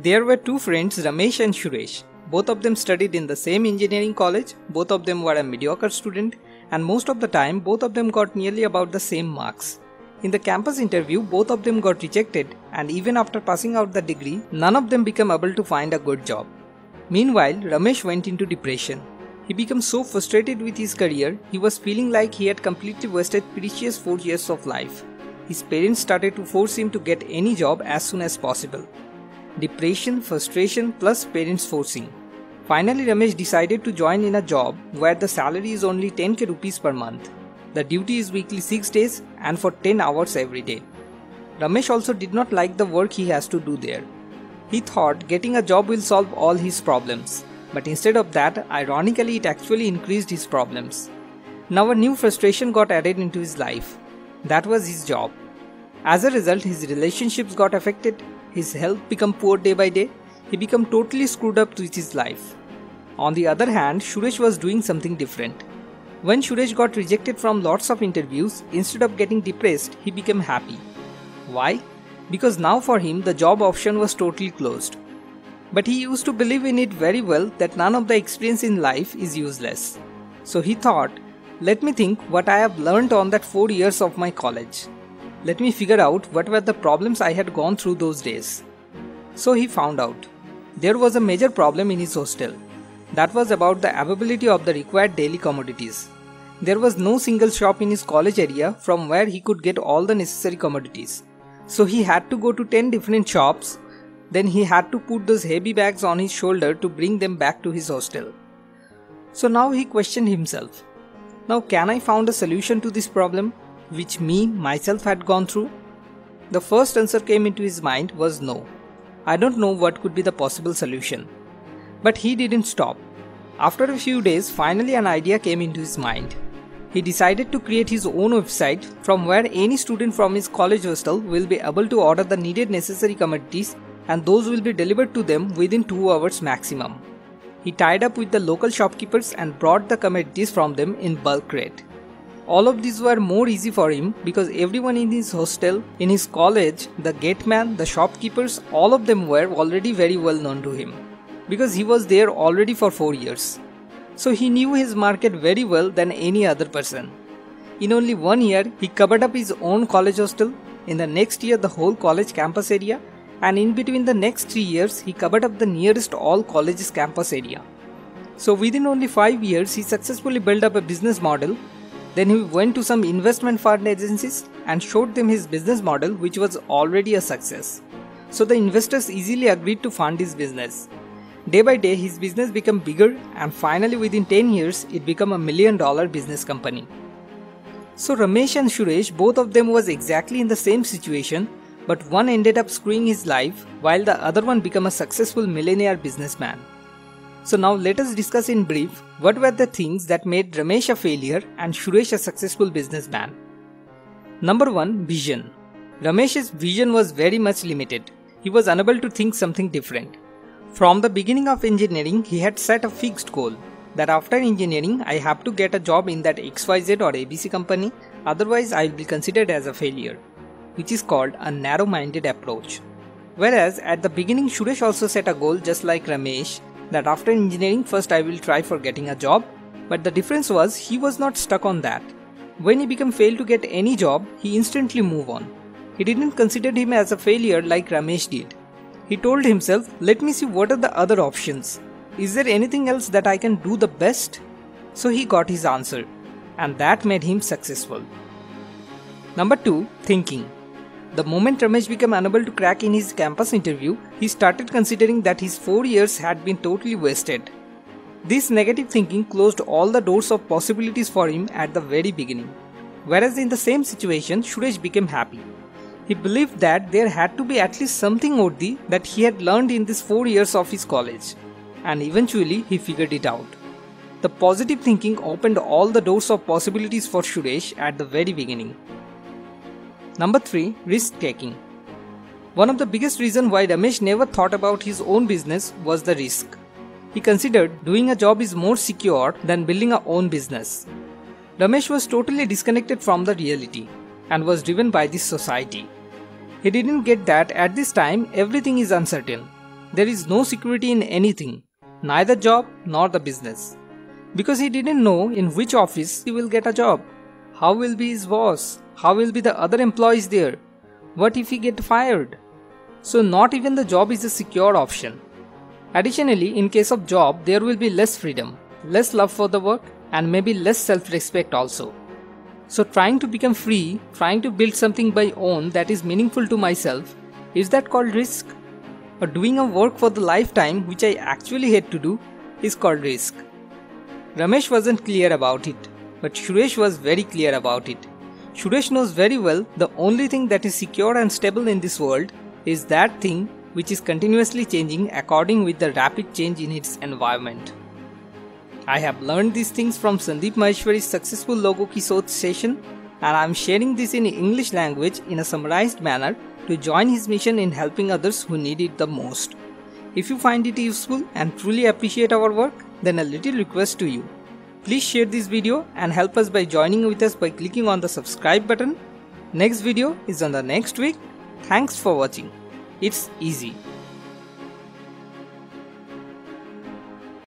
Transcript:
There were two friends, Ramesh and Suresh. Both of them studied in the same engineering college, both of them were a mediocre student, and most of the time both of them got nearly about the same marks. In the campus interview, both of them got rejected, and even after passing out the degree, none of them became able to find a good job. Meanwhile, Ramesh went into depression. He became so frustrated with his career, he was feeling like he had completely wasted precious 4 years of life. His parents started to force him to get any job as soon as possible. Depression, frustration plus parents forcing. Finally, Ramesh decided to join in a job where the salary is only 10k rupees per month. The duty is weekly 6 days and for 10 hours every day. Ramesh also did not like the work he has to do there. He thought getting a job will solve all his problems. But instead of that, ironically it actually increased his problems. Now a new frustration got added into his life. That was his job. As a result, his relationships got affected, his health became poor day by day, he became totally screwed up with his life. On the other hand, Suresh was doing something different. When Suresh got rejected from lots of interviews, instead of getting depressed, he became happy. Why? Because now for him the job option was totally closed. But he used to believe in it very well that none of the experience in life is useless. So he thought, let me think what I have learned on that 4 years of my college. Let me figure out what were the problems I had gone through those days. So he found out. There was a major problem in his hostel. That was about the availability of the required daily commodities. There was no single shop in his college area from where he could get all the necessary commodities. So he had to go to 10 different shops. Then he had to put those heavy bags on his shoulder to bring them back to his hostel. So now he questioned himself. Now can I find a solution to this problem, which myself had gone through? The first answer came into his mind was no. I don't know what could be the possible solution. But he didn't stop. After a few days, finally an idea came into his mind. He decided to create his own website from where any student from his college hostel will be able to order the needed necessary commodities, and those will be delivered to them within 2 hours maximum. He tied up with the local shopkeepers and brought the commodities from them in bulk rate. All of these were more easy for him because everyone in his hostel, in his college, the gateman, the shopkeepers, all of them were already very well known to him. Because he was there already for 4 years. So he knew his market very well than any other person. In only 1 year, he covered up his own college hostel, in the next year the whole college campus area, and in between the next 3 years, he covered up the nearest all colleges campus area. So within only 5 years, he successfully built up a business model. Then he went to some investment fund agencies and showed them his business model, which was already a success. So the investors easily agreed to fund his business. Day by day, his business became bigger, and finally within 10 years, it became $1 million business company. So Ramesh and Suresh, both of them was exactly in the same situation, but one ended up screwing his life while the other one became a successful millionaire businessman. So now let us discuss in brief what were the things that made Ramesh a failure and Suresh a successful businessman. Number 1. Vision. Ramesh's vision was very much limited. He was unable to think something different. From the beginning of engineering, he had set a fixed goal that after engineering, I have to get a job in that XYZ or ABC company, otherwise I will be considered as a failure, which is called a narrow-minded approach. Whereas at the beginning, Suresh also set a goal just like Ramesh, that after engineering first I will try for getting a job, but the difference was he was not stuck on that. When he became failed to get any job, he instantly moved on. He didn't consider him as a failure like Ramesh did. He told himself, let me see what are the other options. Is there anything else that I can do the best? So he got his answer, and that made him successful. Number 2. Thinking. The moment Ramesh became unable to crack in his campus interview, he started considering that his 4 years had been totally wasted. This negative thinking closed all the doors of possibilities for him at the very beginning. Whereas in the same situation, Suresh became happy. He believed that there had to be at least something worthy that he had learned in these 4 years of his college. And eventually he figured it out. The positive thinking opened all the doors of possibilities for Suresh at the very beginning. Number 3. Risk-taking. One of the biggest reasons why Ramesh never thought about his own business was the risk. He considered doing a job is more secure than building a own business. Ramesh was totally disconnected from the reality and was driven by this society. He didn't get that at this time everything is uncertain. there is no security in anything, neither job nor the business. Because he didn't know in which office he will get a job. How will be his boss? How will be the other employees there? What if he get fired? So not even the job is a secure option. Additionally, in case of job, there will be less freedom, less love for the work, and maybe less self-respect also. So trying to become free, trying to build something by own that is meaningful to myself, is that called risk? Or doing a work for the lifetime which I actually hate to do is called risk. Ramesh wasn't clear about it, but Suresh was very clear about it. Suresh knows very well the only thing that is secure and stable in this world is that thing which is continuously changing according with the rapid change in its environment. I have learned these things from Sandeep Maheshwari's successful Logo Ki Soch session, and I am sharing this in English language in a summarized manner to join his mission in helping others who need it the most. If you find it useful and truly appreciate our work, then a little request to you. Please share this video and help us by joining with us by clicking on the subscribe button. Next video is on the next week. Thanks for watching. It's easy.